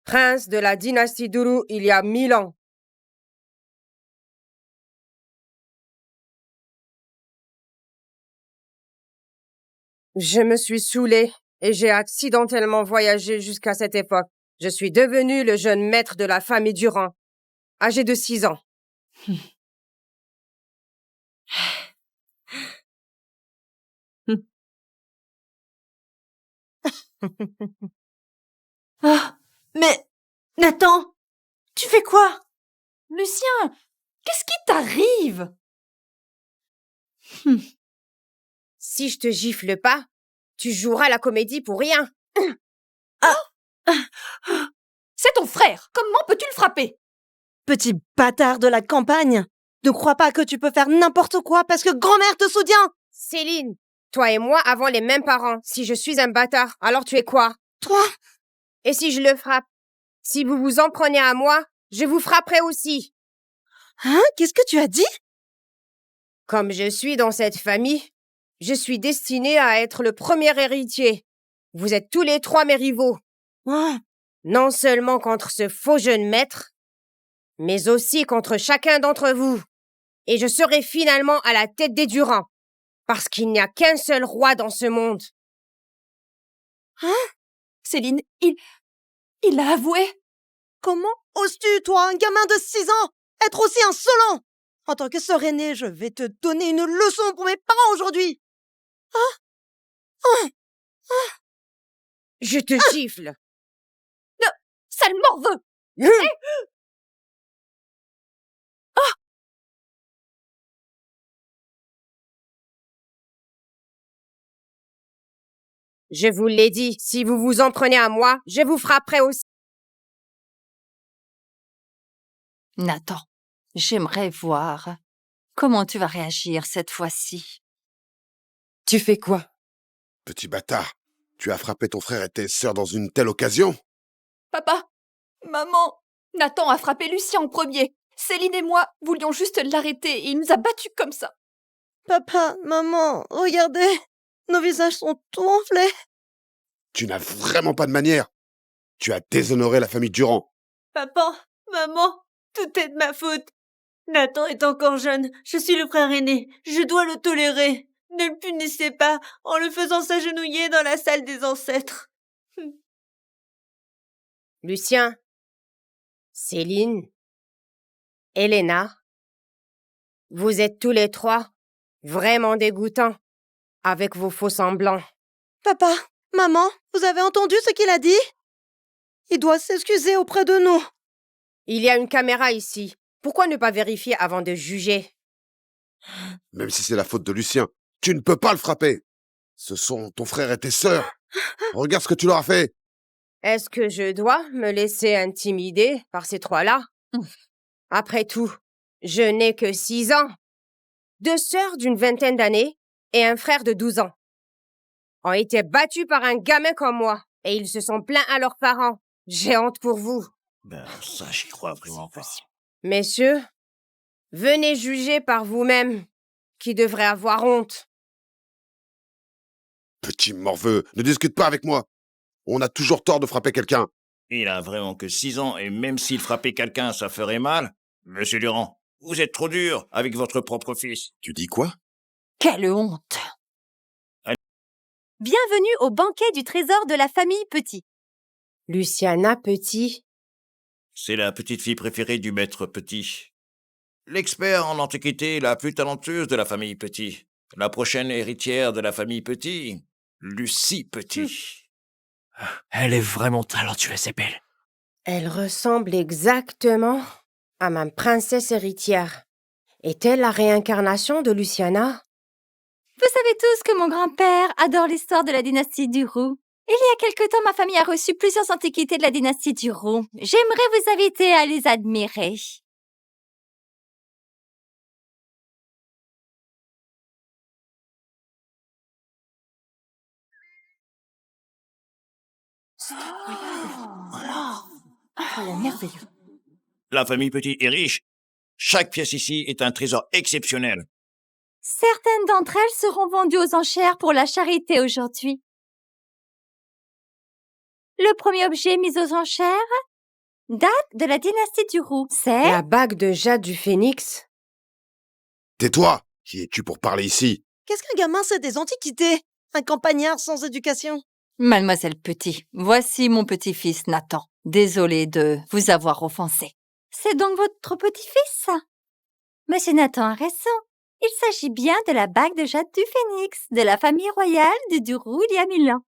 prince de la dynastie d'Uru il y a 1000 ans. Je me suis saoulée et j'ai accidentellement voyagé jusqu'à cette époque. Je suis devenu le jeune maître de la famille Durand, âgé de 6 ans. Ah, mais Nathan, tu fais quoi? Lucien, qu'est-ce qui t'arrive? Si je te gifle pas, tu joueras la comédie pour rien. C'est ton frère. Comment peux-tu le frapper? Petit bâtard de la campagne! Ne crois pas que tu peux faire n'importe quoi parce que grand-mère te soutient! Céline, toi et moi avons les mêmes parents. Si je suis un bâtard, alors tu es quoi? Toi? Et si je le frappe? Si vous vous en prenez à moi, je vous frapperai aussi. Hein? Qu'est-ce que tu as dit? Comme je suis dans cette famille, je suis destiné à être le premier héritier. Vous êtes tous les 3 mes rivaux. Oh, Non seulement contre ce faux jeune maître, mais aussi contre chacun d'entre vous. Et je serai finalement à la tête des Durand, parce qu'il n'y a qu'un seul roi dans ce monde. Céline, il a avoué. comment oses-tu, toi, un gamin de 6 ans, être aussi insolent? En tant que sœur aînée, je vais te donner une leçon pour mes parents aujourd'hui! Je te gifle. Sale morveux. Je vous l'ai dit, si vous vous en prenez à moi, je vous frapperai aussi. Nathan, j'aimerais voir comment tu vas réagir cette fois-ci. Tu fais quoi? Petit bâtard, tu as frappé ton frère et tes sœurs dans une telle occasion? Papa, maman, Nathan a frappé Lucien en premier. Céline et moi voulions juste l'arrêter et il nous a battus comme ça. Papa, maman, regardez! Nos visages sont tout enflés! Tu n'as vraiment pas de manière. Tu as déshonoré la famille Durand. Papa, maman, tout est de ma faute. Nathan est encore jeune, je suis le frère aîné, je dois le tolérer. Ne le punissez pas en le faisant s'agenouiller dans la salle des ancêtres. Lucien, Céline, Elena, vous êtes tous les 3 vraiment dégoûtants avec vos faux semblants. Papa, maman, vous avez entendu ce qu'il a dit? Il doit s'excuser auprès de nous. Il y a une caméra ici. Pourquoi ne pas vérifier avant de juger? Même si c'est la faute de Lucien, tu ne peux pas le frapper. Ce sont ton frère et tes sœurs. Regarde ce que tu leur as fait. Est-ce que je dois me laisser intimider par ces 3-là? Après tout, je n'ai que 6 ans. 2 sœurs d'une vingtaine d'années et un frère de 12 ans ont été battus par un gamin comme moi et ils se sont plaints à leurs parents. J'ai honte pour vous. Ça, j'y crois vraiment pas. Messieurs, venez juger par vous-même qui devrait avoir honte. Petit morveux, ne discute pas avec moi. On a toujours tort de frapper quelqu'un. Il a vraiment que 6 ans, et même s'il frappait quelqu'un, ça ferait mal. Monsieur Durand, vous êtes trop dur avec votre propre fils. Tu dis quoi? Quelle honte! Bienvenue au banquet du trésor de la famille Petit. Luciana Petit, C'est la petite fille préférée du maître Petit. L'expert en antiquité la plus talentueuse de la famille Petit. La prochaine héritière de la famille Petit, Lucie Petit. Elle est vraiment talentueuse et belle. elle ressemble exactement à ma princesse héritière. Est-elle la réincarnation de Luciana? Vous savez tous que mon grand-père adore l'histoire de la dynastie Duru. Il y a quelque temps, ma famille a reçu plusieurs antiquités de la dynastie Duru. J'aimerais vous inviter à les admirer. Merveilleux. La famille Petit est riche. Chaque pièce ici est un trésor exceptionnel. Certaines d'entre elles seront vendues aux enchères pour la charité aujourd'hui. Le premier objet mis aux enchères date de la dynastie du Roux. C'est... La bague de jade du phénix? Tais-toi! Qui es-tu pour parler ici? Qu'est-ce qu'un gamin sait des antiquités? Un campagnard sans éducation? Mademoiselle Petit, voici mon petit-fils Nathan. Désolé de vous avoir offensé. C'est donc votre petit-fils? Monsieur Nathan a raison. Il s'agit bien de la bague de jade du phénix, de la famille royale du Duroux il y a 1000 ans.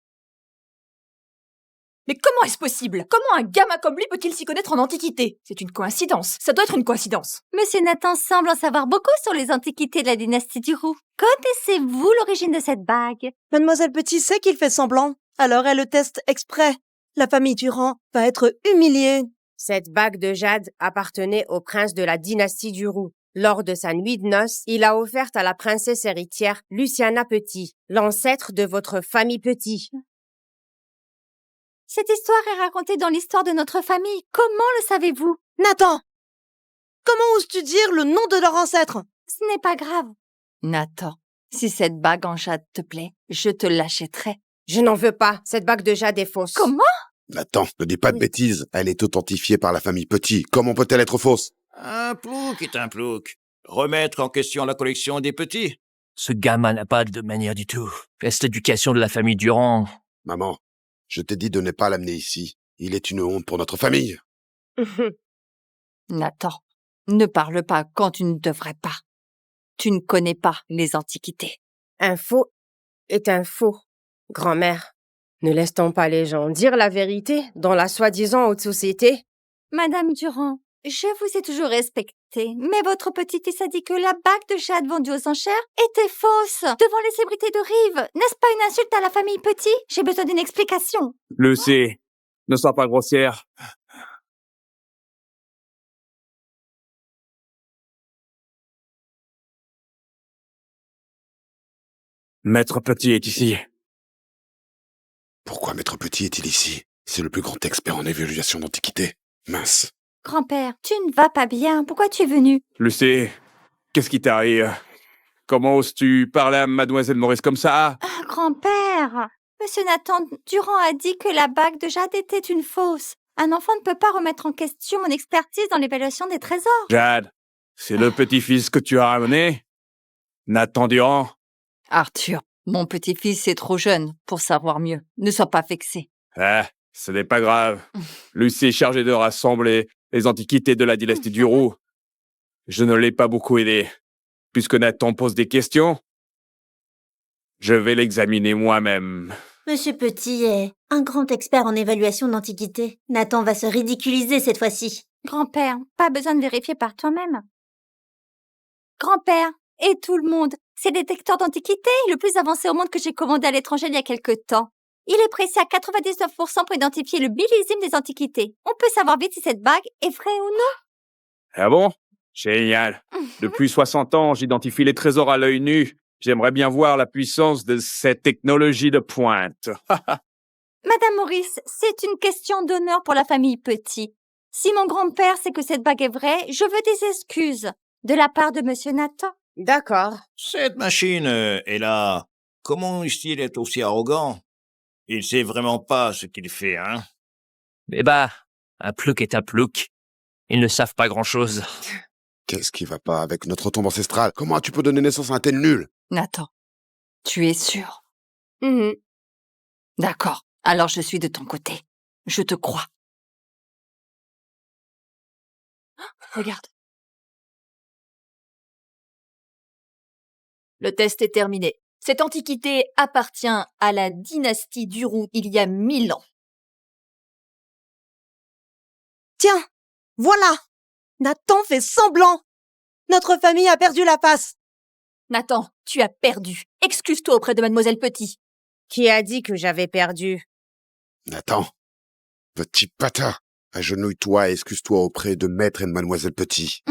Mais comment est-ce possible? Comment un gamin comme lui peut-il s'y connaître en antiquité? C'est une coïncidence. Ça doit être une coïncidence. Monsieur Nathan semble en savoir beaucoup sur les antiquités de la dynastie du Roux. Connaissez-vous l'origine de cette bague? Mademoiselle Petit sait qu'il fait semblant, alors elle le teste exprès. La famille Durand va être humiliée. Cette bague de jade appartenait au prince de la dynastie du Roux. Lors de sa nuit de noces, il l'a offerte à la princesse héritière Luciana Petit, l'ancêtre de votre famille Petit. Cette histoire est racontée dans l'histoire de notre famille. Comment le savez-vous? Nathan! Comment oses-tu dire le nom de leur ancêtre? Ce n'est pas grave. Nathan, si cette bague en jade te plaît, je te l'achèterai. Je n'en veux pas. Cette bague de jade est fausse. Comment? Nathan, ne dis pas de bêtises. Elle est authentifiée par la famille Petit. Comment peut-elle être fausse? Un plouc est un plouc. Remettre en question la collection des petits. Ce gamin n'a pas de manière du tout. Est l'éducation de la famille Durand. Maman, je t'ai dit de ne pas l'amener ici. Il est une honte pour notre famille. Nathan, ne parle pas quand tu ne devrais pas. Tu ne connais pas les antiquités. Un faux est un faux. Grand-mère, ne laisse-t-on pas les gens dire la vérité dans la soi-disant haute société? Madame Durand, je vous ai toujours respectée, mais votre petit-fils a dit que la bague de jade vendue aux enchères était fausse devant les célébrités de Rive. N'est-ce pas une insulte à la famille Petit? J'ai besoin d'une explication. Lucie, ne sois pas grossière. Maître Petit est ici. Pourquoi Maître Petit est-il ici? C'est le plus grand expert en évaluation d'antiquité. Mince. Grand-père, tu ne vas pas bien. Pourquoi tu es venu? Lucie, qu'est-ce qui t'arrive? Comment oses-tu parler à Mademoiselle Maurice comme ça? Ah, grand-père, Monsieur Nathan Durand a dit que la bague de jade était une fausse. Un enfant ne peut pas remettre en question mon expertise dans l'évaluation des trésors. Jade, c'est le petit-fils que tu as ramené? Nathan Durand? Arthur, mon petit-fils est trop jeune pour savoir mieux. Ne sois pas vexé. Ah, ce n'est pas grave. Lucie est chargée de rassembler les antiquités de la dynastie du Roux. Je ne l'ai pas beaucoup aidé. Puisque Nathan pose des questions, je vais l'examiner moi-même. Monsieur Petit est un grand expert en évaluation d'antiquité. Nathan va se ridiculiser cette fois-ci. Grand-père, pas besoin de vérifier par toi-même. Grand-père, et tout le monde, c'est le détecteur d'antiquité le plus avancé au monde que j'ai commandé à l'étranger il y a quelque temps. Il est précis à 99% pour identifier le millésime des antiquités. On peut savoir vite si cette bague est vraie ou non. Ah bon? Génial. Depuis 60 ans, j'identifie les trésors à l'œil nu. J'aimerais bien voir la puissance de cette technologie de pointe. Madame Maurice, c'est une question d'honneur pour la famille Petit. Si mon grand-père sait que cette bague est vraie, je veux des excuses de la part de Monsieur Nathan. D'accord. Cette machine est là. Comment est-il être aussi arrogant? Il sait vraiment pas ce qu'il fait, hein? Eh bah, un plouc est un plouc. Ils ne savent pas grand-chose. Qu'est-ce qui va pas avec notre tombe ancestrale? Comment tu peux donner naissance à un tel nul? Nathan, tu es sûr? Mhm. D'accord, alors je suis de ton côté. Je te crois. Regarde. Le test est terminé. Cette antiquité appartient à la dynastie du Roux il y a 1000 ans. Tiens, voilà! Nathan fait semblant! Notre famille a perdu la face! Nathan, tu as perdu. Excuse-toi auprès de Mademoiselle Petit. Qui a dit que j'avais perdu? Nathan, petit patin, agenouille-toi et excuse-toi auprès de Maître et de Mademoiselle Petit.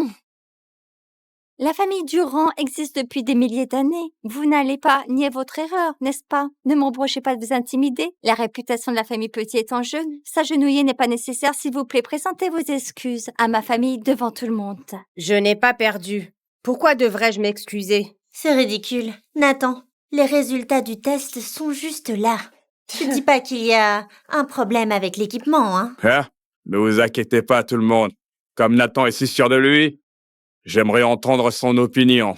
La famille Durand existe depuis des milliers d'années. Vous n'allez pas nier votre erreur, n'est-ce pas? Ne m'embrochez pas de vous intimider. La réputation de la famille Petit est en jeu. S'agenouiller n'est pas nécessaire. S'il vous plaît, présentez vos excuses à ma famille devant tout le monde. Je n'ai pas perdu. Pourquoi devrais-je m'excuser? C'est ridicule. Nathan, les résultats du test sont juste là. Je dis pas qu'il y a un problème avec l'équipement, hein. Hein? Ne vous inquiétez pas, tout le monde. Comme Nathan est si sûr de lui, j'aimerais entendre son opinion.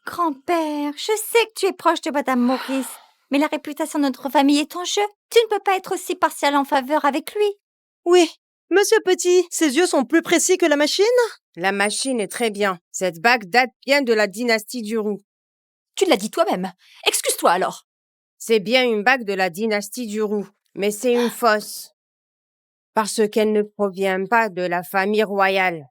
Grand-père, je sais que tu es proche de Madame Maurice, mais la réputation de notre famille est en jeu. Tu ne peux pas être aussi partial en faveur avec lui. Oui, Monsieur Petit, ses yeux sont plus précis que la machine? La machine est très bien. Cette bague date bien de la dynastie du Roux. Tu l'as dit toi-même. Excuse-toi alors. C'est bien une bague de la dynastie du Roux, mais c'est une fausse. Parce qu'elle ne provient pas de la famille royale,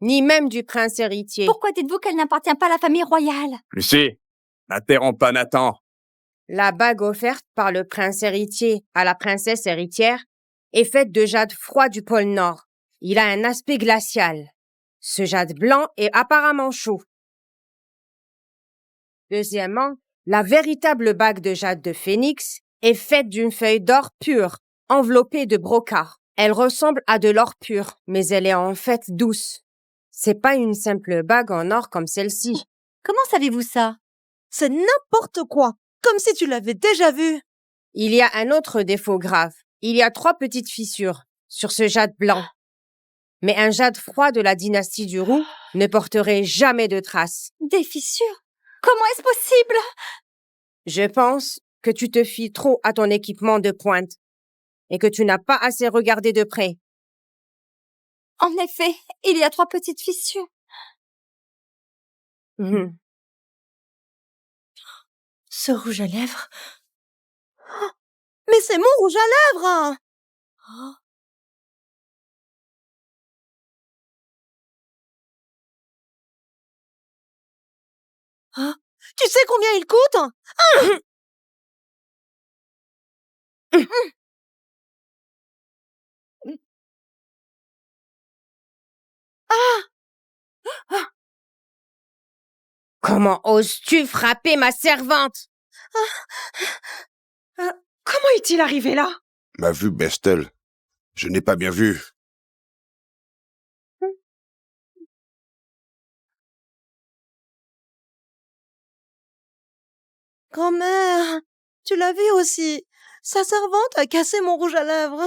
ni même du prince héritier. Pourquoi dites-vous qu'elle n'appartient pas à la famille royale? Lucie, n'interromps pas Nathan. La bague offerte par le prince héritier à la princesse héritière est faite de jade froid du pôle Nord. Il a un aspect glacial. Ce jade blanc est apparemment chaud. Deuxièmement, la véritable bague de jade de phénix est faite d'une feuille d'or pure, enveloppée de brocart. Elle ressemble à de l'or pur, mais elle est en fait douce. C'est pas une simple bague en or comme celle-ci. Comment savez-vous ça? C'est n'importe quoi, comme si tu l'avais déjà vu. Il y a un autre défaut grave. Il y a 3 petites fissures sur ce jade blanc. Mais un jade froid de la dynastie du Roux ne porterait jamais de traces. Des fissures? Comment est-ce possible? Je pense que tu te fies trop à ton équipement de pointe et que tu n'as pas assez regardé de près. En effet, il y a 3 petites fissures. Mhm. Ce rouge à lèvres. Mais c'est mon rouge à lèvres! Oh. Ah, tu sais combien il coûte? Comment oses-tu frapper ma servante? Comment est-il arrivé là? M'a vu, Bestel. Je n'ai pas bien vu. Grand-mère, tu l'as vu aussi. Sa servante a cassé mon rouge à lèvres.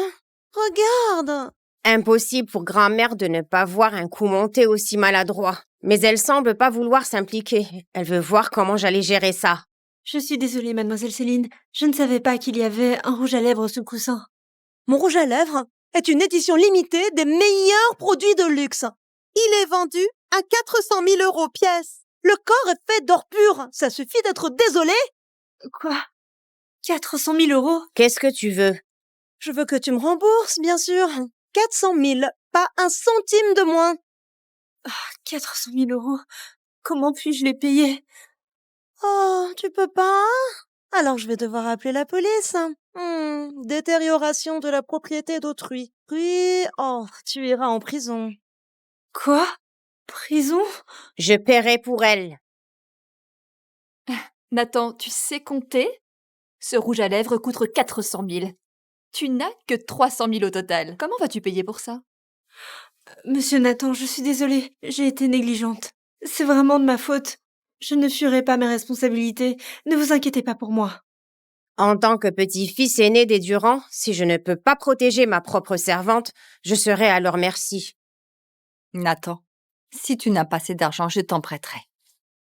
Regarde. Impossible pour grand-mère de ne pas voir un coup monter aussi maladroit. Mais elle semble pas vouloir s'impliquer. Elle veut voir comment j'allais gérer ça. Je suis désolée, mademoiselle Céline. Je ne savais pas qu'il y avait un rouge à lèvres sous le coussin. Mon rouge à lèvres est une édition limitée des meilleurs produits de luxe. Il est vendu à 400 000 € pièce. Le corps est fait d'or pur. Ça suffit d'être désolé. Quoi? 400 000 €? Qu'est-ce que tu veux? Je veux que tu me rembourses, bien sûr. 400 000, pas un centime de moins. 400 000 €. Comment puis-je les payer? Oh, tu peux pas? Alors je vais devoir appeler la police. Détérioration de la propriété d'autrui. Puis, oh, tu iras en prison. Quoi? Prison? Je paierai pour elle. Nathan, tu sais compter? Ce rouge à lèvres coûte 400 000. Tu n'as que 300 000 au total. Comment vas-tu payer pour ça? Monsieur Nathan, je suis désolée. J'ai été négligente. C'est vraiment de ma faute. Je ne fuirai pas mes responsabilités. Ne vous inquiétez pas pour moi. En tant que petit-fils aîné des Durand, si je ne peux pas protéger ma propre servante, je serai à leur merci. Nathan, si tu n'as pas assez d'argent, je t'en prêterai.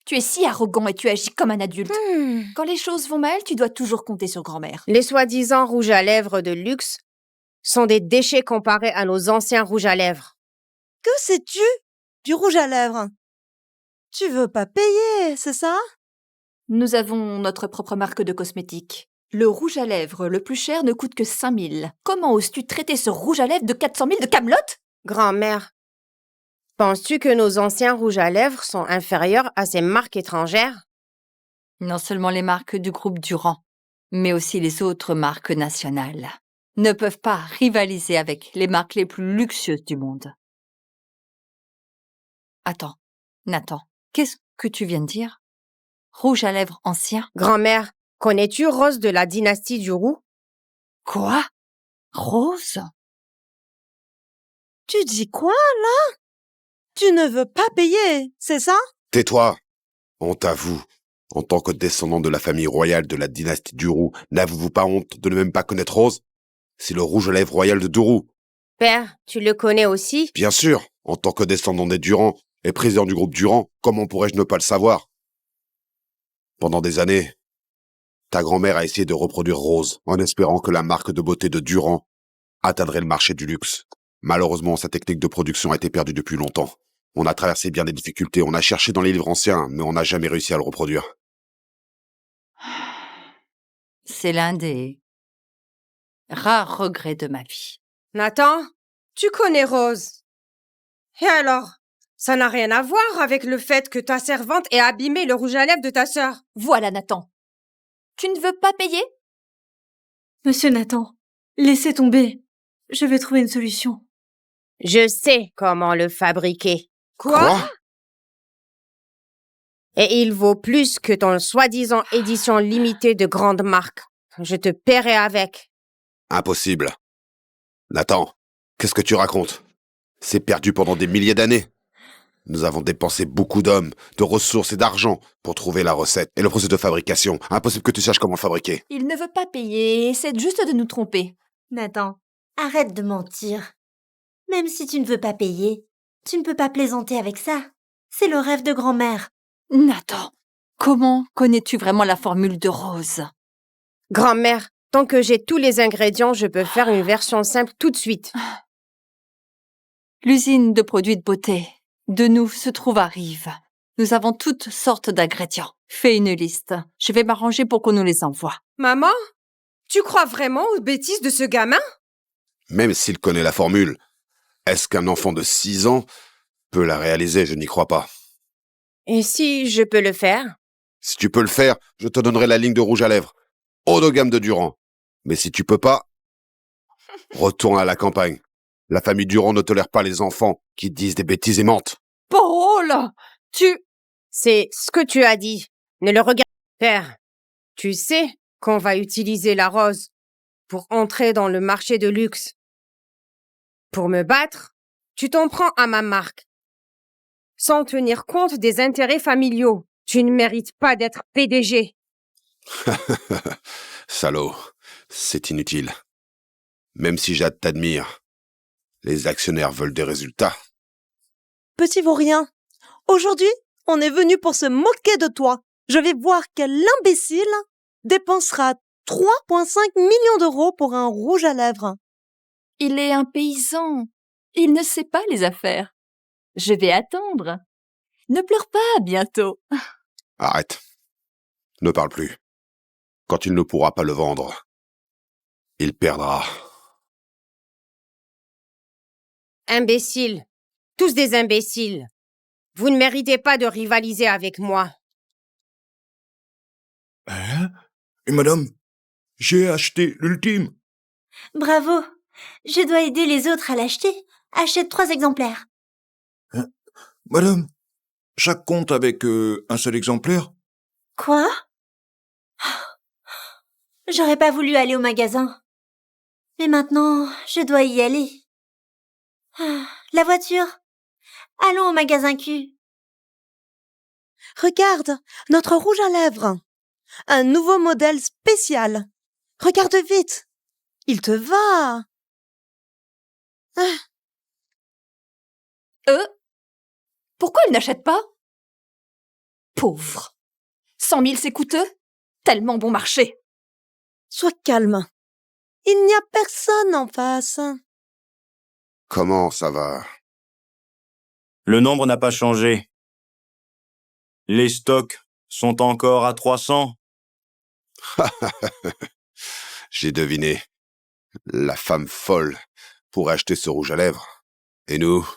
Tu es si arrogant et tu agis comme un adulte. Quand les choses vont mal, tu dois toujours compter sur grand-mère. Les soi-disant rouges à lèvres de luxe sont des déchets comparés à nos anciens rouges à lèvres. Que sais-tu du rouge à lèvres? Tu veux pas payer, c'est ça? Nous avons notre propre marque de cosmétiques. Le rouge à lèvres le plus cher ne coûte que 5 000. Comment oses-tu traiter ce rouge à lèvres de 400 000 de Camelot? Grand-mère, penses-tu que nos anciens rouges à lèvres sont inférieurs à ces marques étrangères? Non seulement les marques du groupe Durand, mais aussi les autres marques nationales ne peuvent pas rivaliser avec les marques les plus luxueuses du monde. Attends, Nathan, qu'est-ce que tu viens de dire? Rouge à lèvres ancien? Grand-mère, connais-tu Rose de la dynastie du Roux? Quoi? Rose? Tu dis quoi, là? Tu ne veux pas payer, c'est ça? Tais-toi. Honte à vous. En tant que descendant de la famille royale de la dynastie du Roux, n'avez-vous pas honte de ne même pas connaître Rose? C'est le rouge à lèvres royal de Dourou. Père, tu le connais aussi? Bien sûr, en tant que descendant des Durand et président du groupe Durand, comment pourrais-je ne pas le savoir? Pendant des années, ta grand-mère a essayé de reproduire Rose en espérant que la marque de beauté de Durand atteindrait le marché du luxe. Malheureusement, sa technique de production a été perdue depuis longtemps. On a traversé bien des difficultés, on a cherché dans les livres anciens, mais on n'a jamais réussi à le reproduire. C'est l'un des rares regrets de ma vie. Nathan, tu connais Rose. Et alors? Ça n'a rien à voir avec le fait que ta servante ait abîmé le rouge à lèvres de ta sœur. Voilà, Nathan. Tu ne veux pas payer? Monsieur Nathan, laissez tomber. Je vais trouver une solution. Je sais comment le fabriquer. Quoi? Et il vaut plus que ton soi-disant édition limitée de grande marque. Je te paierai avec. Impossible. Nathan, qu'est-ce que tu racontes? C'est perdu pendant des milliers d'années. Nous avons dépensé beaucoup d'hommes, de ressources et d'argent pour trouver la recette et le processus de fabrication. Impossible que tu saches comment le fabriquer. Il ne veut pas payer, essaie juste de nous tromper. Nathan, arrête de mentir. Même si tu ne veux pas payer, tu ne peux pas plaisanter avec ça. C'est le rêve de grand-mère. Nathan, comment connais-tu vraiment la formule de Rose? Grand-mère, tant que j'ai tous les ingrédients, je peux faire une version simple tout de suite. L'usine de produits de beauté de nous se trouve à Rive. Nous avons toutes sortes d'ingrédients. Fais une liste. Je vais m'arranger pour qu'on nous les envoie. Maman, tu crois vraiment aux bêtises de ce gamin? Même s'il connaît la formule, est-ce qu'un enfant de 6 ans peut la réaliser? Je n'y crois pas. Et si je peux le faire? Si tu peux le faire, je te donnerai la ligne de rouge à lèvres, haut de gamme de Durand. Mais si tu peux pas, retourne à la campagne. La famille Durand ne tolère pas les enfants qui disent des bêtises et mentent. Paul, C'est ce que tu as dit. Ne le regarde pas. Père, tu sais qu'on va utiliser la rose pour entrer dans le marché de luxe. Pour me battre, tu t'en prends à ma marque. Sans tenir compte des intérêts familiaux. Tu ne mérites pas d'être PDG. Salaud, c'est inutile. Même si Jade t'admire, les actionnaires veulent des résultats. Petit vaurien, aujourd'hui, on est venu pour se moquer de toi. Je vais voir quel imbécile dépensera 3,5 millions d'euros pour un rouge à lèvres. il est un paysan. Il ne sait pas les affaires. Je vais attendre. Ne pleure pas, bientôt. Arrête. Ne parle plus. Quand il ne pourra pas le vendre, il perdra. Imbéciles. Tous des imbéciles. Vous ne méritez pas de rivaliser avec moi. Hein? Et madame, j'ai acheté l'ultime. Bravo. Je dois aider les autres à l'acheter. Achète 3 exemplaires. Madame, chaque compte avec un seul exemplaire? Quoi? J'aurais pas voulu aller au magasin. Mais maintenant, je dois y aller. La voiture. Allons au magasin Q. Regarde, notre rouge à lèvres. Un nouveau modèle spécial. Regarde vite. Il te va. Pourquoi il n'achète pas? Pauvre. 100 000, c'est coûteux? Tellement bon marché. Sois calme. Il n'y a personne en face. Comment ça va? Le nombre n'a pas changé. Les stocks sont encore à 300. J'ai deviné. La femme folle pour acheter ce rouge à lèvres. Et nous?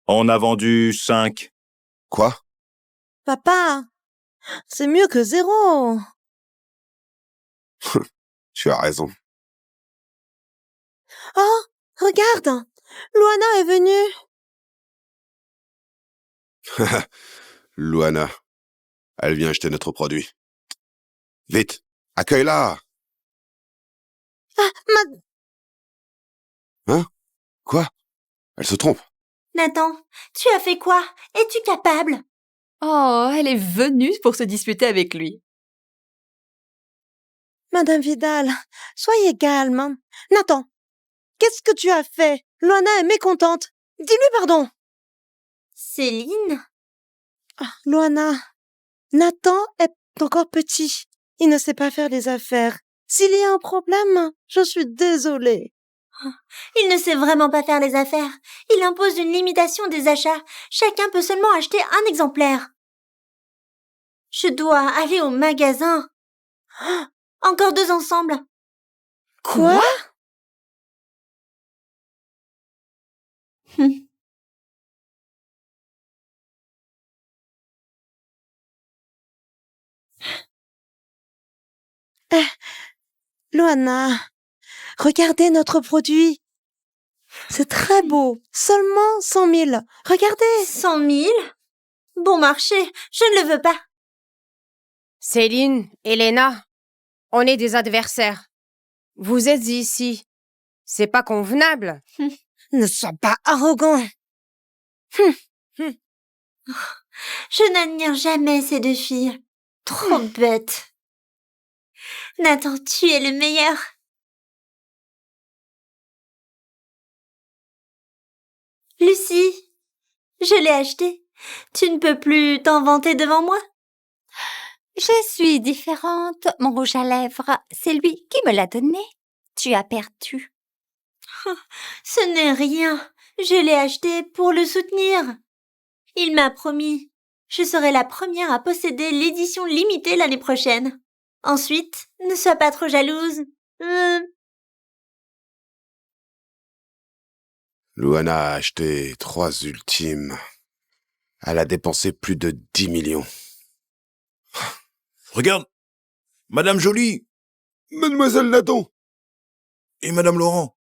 On a vendu 5. Quoi? Papa, c'est mieux que 0. Tu as raison. Oh, regarde, Luana est venue. Luana, elle vient acheter notre produit. Vite, accueille-la. Ah, Hein? Quoi? Elle se trompe. Nathan, tu as fait quoi? Es-tu capable? Oh, elle est venue pour se disputer avec lui. Madame Vidal, soyez calme. Nathan, qu'est-ce que tu as fait? Luana est mécontente. Dis-lui pardon. Céline? Luana, Nathan est encore petit. Il ne sait pas faire les affaires. S'il y a un problème, je suis désolée. Il ne sait vraiment pas faire les affaires. Il impose une limitation des achats. Chacun peut seulement acheter un exemplaire. Je dois aller au magasin. Encore 2 ensembles. Quoi? Luana, regardez notre produit. C'est très beau. Seulement 100 000. Regardez. 100 000? Bon marché, je ne le veux pas. Céline, Elena, on est des adversaires. Vous êtes ici. C'est pas convenable. Ne sois pas arrogant. Je n'admire jamais ces 2 filles. Trop bêtes. Nathan, tu es le meilleur. Lucie, je l'ai acheté. Tu ne peux plus t'en vanter devant moi? Je suis différente. Mon rouge à lèvres, c'est lui qui me l'a donné. Tu as perdu. Ce n'est rien. Je l'ai acheté pour le soutenir. Il m'a promis. Je serai la première à posséder l'édition limitée l'année prochaine. Ensuite, ne sois pas trop jalouse. Luana a acheté 3 ultimes. Elle a dépensé plus de 10 millions. Regarde, Madame Jolie Mademoiselle Nathan! et Madame Laurent.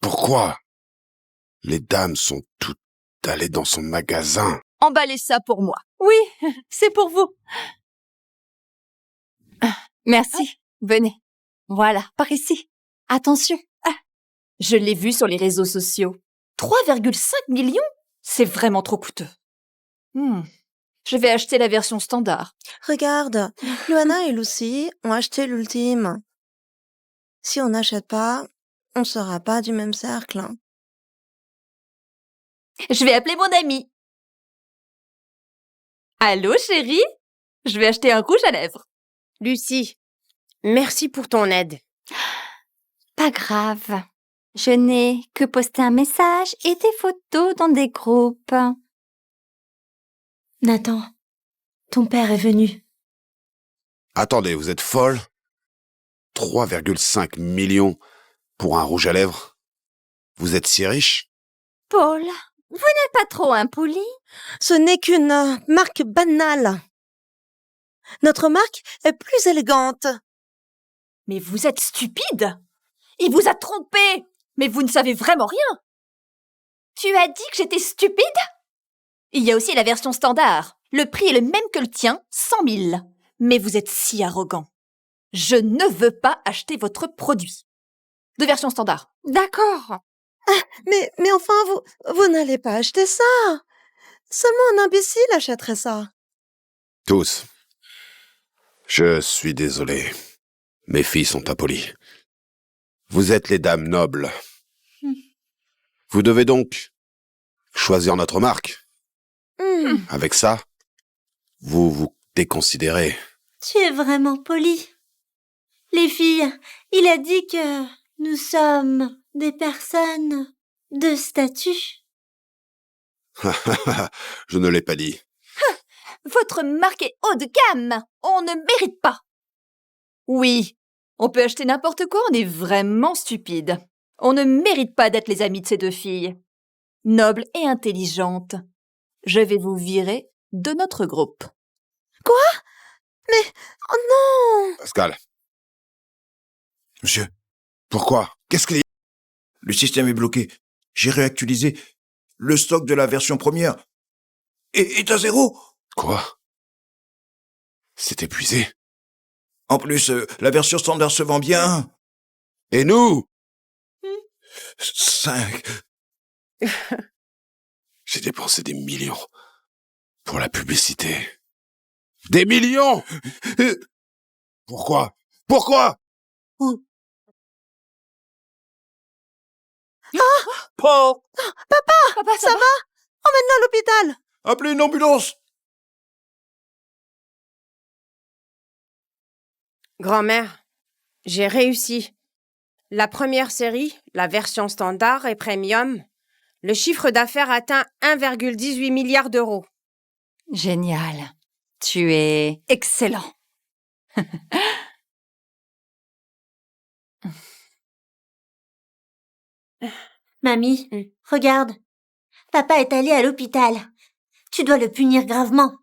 Pourquoi? Les dames sont toutes allées dans son magasin. Emballez ça pour moi. Oui, c'est pour vous. Merci. Venez. Voilà, par ici. Attention. Je l'ai vu sur les réseaux sociaux. 3,5 millions? C'est vraiment trop coûteux. Je vais acheter la version standard. Regarde, Luana et Lucie ont acheté l'ultime. Si on n'achète pas, on sera pas du même cercle. Je vais appeler mon ami. Allô, chérie? Je vais acheter un rouge à lèvres. Lucie, merci pour ton aide. Pas grave. Je n'ai que posté un message et des photos dans des groupes. Nathan, ton père est venu. Attendez, vous êtes folle? 3,5 millions pour un rouge à lèvres? Vous êtes si riche? Paul, vous n'êtes pas trop impoli? Ce n'est qu'une marque banale. Notre marque est plus élégante. Mais vous êtes stupide! Il vous a trompé! Mais vous ne savez vraiment rien! Tu as dit que j'étais stupide? Il y a aussi la version standard. Le prix est le même que le tien, 100 000. Mais vous êtes si arrogant. Je ne veux pas acheter votre produit. De version standard. D'accord. Mais enfin, vous n'allez pas acheter ça. Seulement un imbécile achèterait ça. Tous. Je suis désolé. Mes filles sont impolies. Vous êtes les dames nobles. Vous devez donc choisir notre marque. Avec ça, vous vous déconsidérez. Tu es vraiment poli. Les filles, il a dit que nous sommes des personnes de statut. Je ne l'ai pas dit. Votre marque est haut de gamme. On ne mérite pas. Oui, on peut acheter n'importe quoi, on est vraiment stupide. On ne mérite pas d'être les amis de ces 2 filles. Nobles et intelligentes. Je vais vous virer de notre groupe. Quoi? Mais, oh non! Pascal, Monsieur, pourquoi? Qu'est-ce qu'il y a? le système est bloqué. J'ai réactualisé. Le stock de la version première est à 0. Quoi? C'est épuisé. En plus, la version standard se vend bien. Et nous? 5. J'ai dépensé des millions pour la publicité. Des millions! Pourquoi? Pourquoi? Paul! Papa, Ça va? Emmène-le à l'hôpital. Appelez une ambulance! Grand-mère, j'ai réussi. La première série, la version standard et premium, le chiffre d'affaires atteint 1,18 milliard d'euros. Génial. Tu es excellent. Mamie, regarde. Papa est allé à l'hôpital. Tu dois le punir gravement.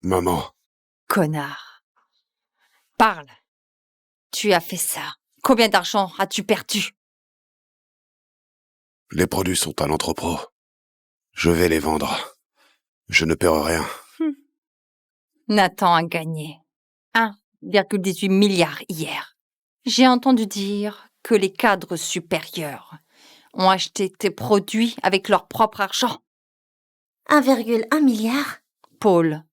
Maman, Connard. Parle. Tu as fait ça. Combien d'argent as-tu perdu? les produits sont à l'entrepôt. Je vais les vendre. Je ne perds rien. Nathan a gagné 1,18 milliard hier. J'ai entendu dire que les cadres supérieurs ont acheté tes produits avec leur propre argent. 1,1 milliard? Paul,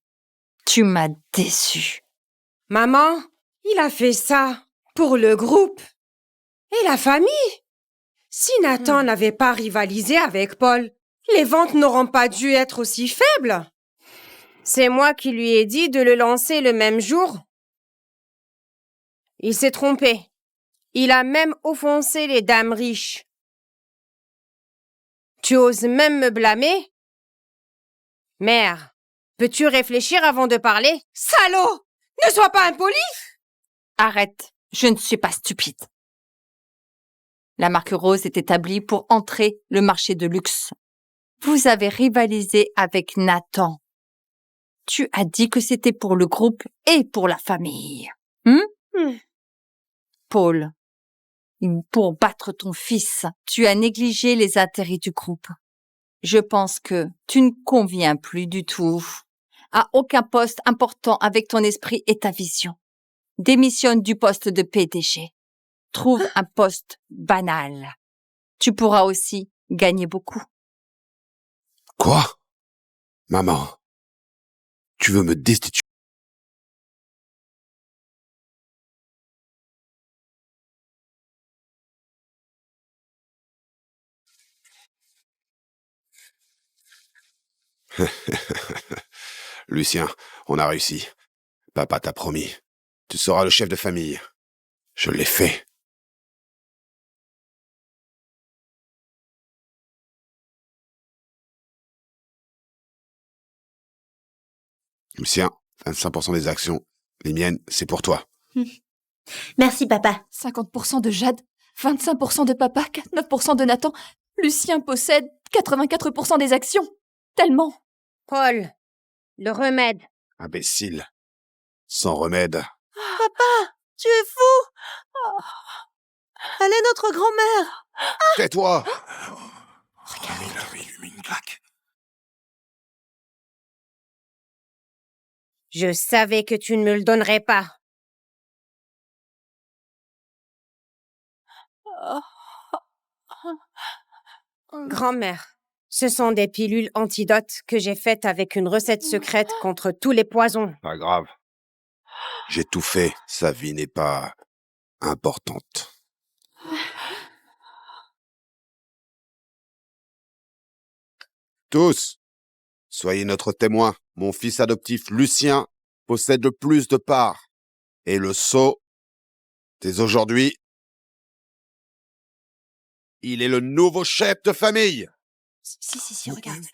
tu m'as déçu. Maman, il a fait ça pour le groupe et la famille. Si Nathan n'avait pas rivalisé avec Paul, les ventes n'auront pas dû être aussi faibles. C'est moi qui lui ai dit de le lancer le même jour. Il s'est trompé. Il a même offensé les dames riches. Tu oses même me blâmer? Mère, peux-tu réfléchir avant de parler? Salaud! Ne sois pas impoli! Arrête, je ne suis pas stupide. La marque Rose est établie pour entrer le marché de luxe. Vous avez rivalisé avec Nathan. Tu as dit que c'était pour le groupe et pour la famille. Paul, pour battre ton fils, tu as négligé les intérêts du groupe. Je pense que tu ne conviens plus du tout à aucun poste important avec ton esprit et ta vision. Démissionne du poste de PDG. Trouve un poste banal. Tu pourras aussi gagner beaucoup. Quoi? Maman, tu veux me destituer? Lucien, on a réussi. Papa t'a promis. Tu seras le chef de famille. Je l'ai fait. Lucien, 25% des actions. Les miennes, c'est pour toi. Merci, papa. 50% de Jade, 25% de papa, 9% de Nathan. Lucien possède 84% des actions. Tellement. Paul, le remède. Imbécile. Sans remède. Papa, tu es fou. Elle est notre grand-mère. Tais-toi! Il lui met une claque. Je savais que tu ne me le donnerais pas. Grand-mère, ce sont des pilules antidotes que j'ai faites avec une recette secrète contre tous les poisons. Pas grave. J'ai tout fait. Sa vie n'est pas importante. Tous, soyez notre témoin. Mon fils adoptif Lucien possède le plus de parts. Et le sceau, dès aujourd'hui, il est le nouveau chef de famille. Si, regarde.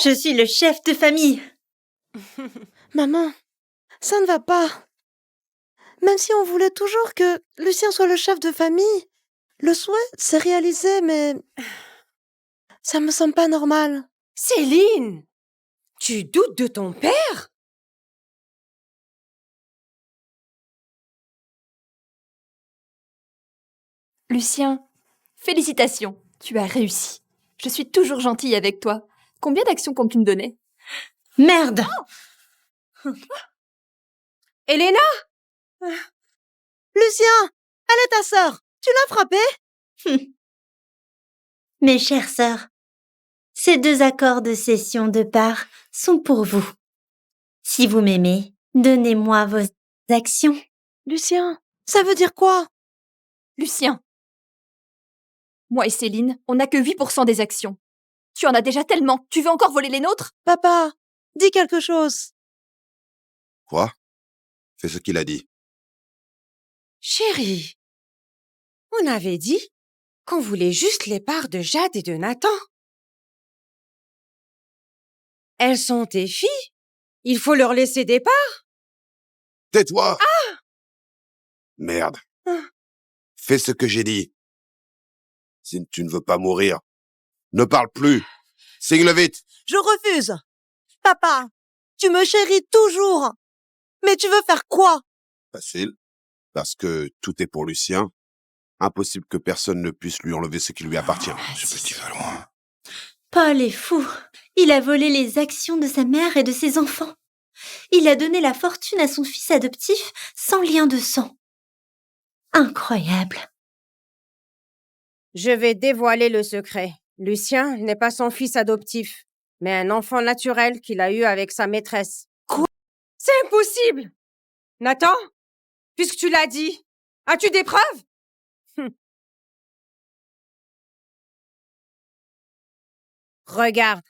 Je suis le chef de famille. Maman, ça ne va pas. Même si on voulait toujours que Lucien soit le chef de famille, le souhait s'est réalisé, mais ça me semble pas normal. Céline, tu doutes de ton père? Lucien, félicitations. Tu as réussi. Je suis toujours gentille avec toi. Combien d'actions comptes-tu me donner? Merde! Elena? Lucien, elle est ta sœur. Tu l'as frappée? Mes chères sœurs, Ces 2 accords de cession de parts sont pour vous. Si vous m'aimez, donnez-moi vos actions. Lucien, ça veut dire quoi? Lucien. Moi et Céline, on n'a que 8% des actions. Tu en as déjà tellement. Tu veux encore voler les nôtres? Papa, dis quelque chose. Quoi? Fais ce qu'il a dit. Chérie, on avait dit qu'on voulait juste les parts de Jade et de Nathan. Elles sont tes filles. Il faut leur laisser des parts. Tais-toi! Merde. Fais ce que j'ai dit. Si tu ne veux pas mourir, ne parle plus. Signe-le vite. Je refuse. Papa, tu me chéris toujours. Mais tu veux faire quoi? Facile. Parce que tout est pour Lucien. Impossible que personne ne puisse lui enlever ce qui lui appartient. Ce petit va loin. Paul est fou. Il a volé les actions de sa mère et de ses enfants. Il a donné la fortune à son fils adoptif sans lien de sang. Incroyable. Je vais dévoiler le secret. Lucien n'est pas son fils adoptif, mais un enfant naturel qu'il a eu avec sa maîtresse. Quoi? C'est impossible! Nathan, puisque tu l'as dit, as-tu des preuves? Regarde.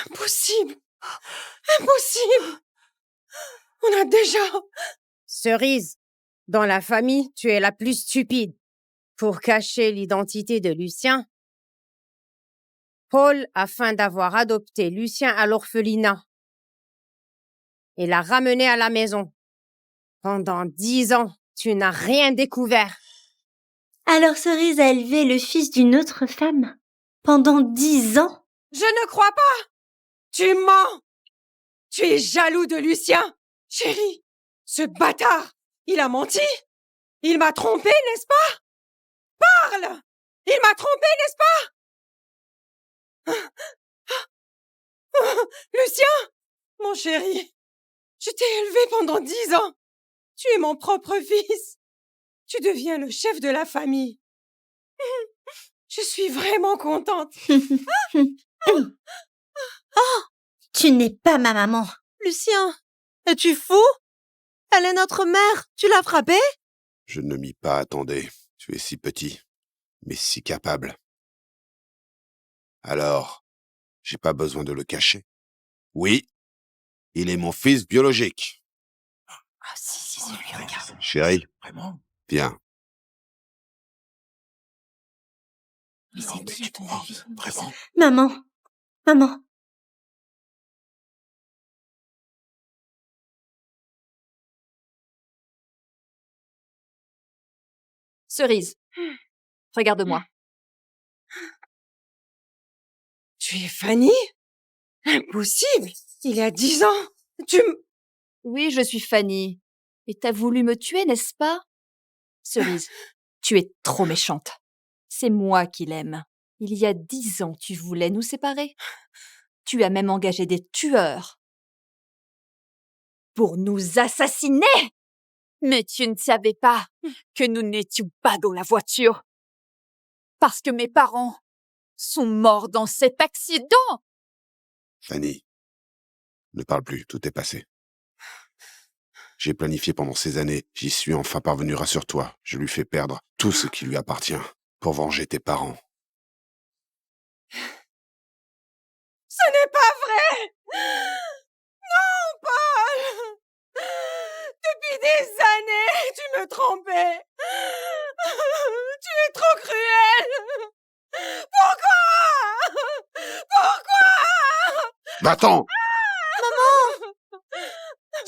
Impossible! Impossible! On a déjà... Cerise, dans la famille, tu es la plus stupide. Pour cacher l'identité de Lucien, Paul, afin d'avoir adopté Lucien à l'orphelinat et l'a ramené à la maison. Pendant 10 ans, tu n'as rien découvert. Alors Cerise a élevé le fils d'une autre femme pendant 10 ans? Je ne crois pas! Tu mens! Tu es jaloux de Lucien! Chérie, ce bâtard, il a menti! Il m'a trompé, n'est-ce pas? Parle! Il m'a trompé, n'est-ce pas? Lucien! Mon chéri, je t'ai élevé pendant 10 ans. Tu es mon propre fils. Tu deviens le chef de la famille. Je suis vraiment contente. Oh! Tu n'es pas ma maman. Lucien, es-tu fou? Elle est notre mère. Tu l'as frappée? Je ne m'y pas attendais. Tu es si petit, mais si capable. Alors, j'ai pas besoin de le cacher. Oui, il est mon fils biologique. Ah si, c'est lui, regarde. Chérie, Vraiment? viens. Mais Non, c'est mais qui tu ton crois? avis? Vraiment? Maman. Cerise, regarde-moi. Tu es Fanny? Impossible! Il y a 10 ans! Oui, je suis Fanny. Et t'as voulu me tuer, n'est-ce pas? Cerise, tu es trop méchante. C'est moi qui l'aime. Il y a 10 ans, tu voulais nous séparer. Tu as même engagé des tueurs pour nous assassiner. Mais tu ne savais pas que nous n'étions pas dans la voiture. Parce que mes parents sont morts dans cet accident. Fanny, ne parle plus, tout est passé. J'ai planifié pendant ces années, j'y suis enfin parvenu, rassure-toi. Je lui fais perdre tout ce qui lui appartient pour venger tes parents. Ce n'est pas vrai! Non, Paul! Depuis des années, tu me trompais! Tu es trop cruel! Pourquoi? Va-t'en!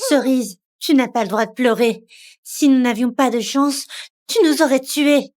Cerise, tu n'as pas le droit de pleurer. Si nous n'avions pas de chance, tu nous aurais tués.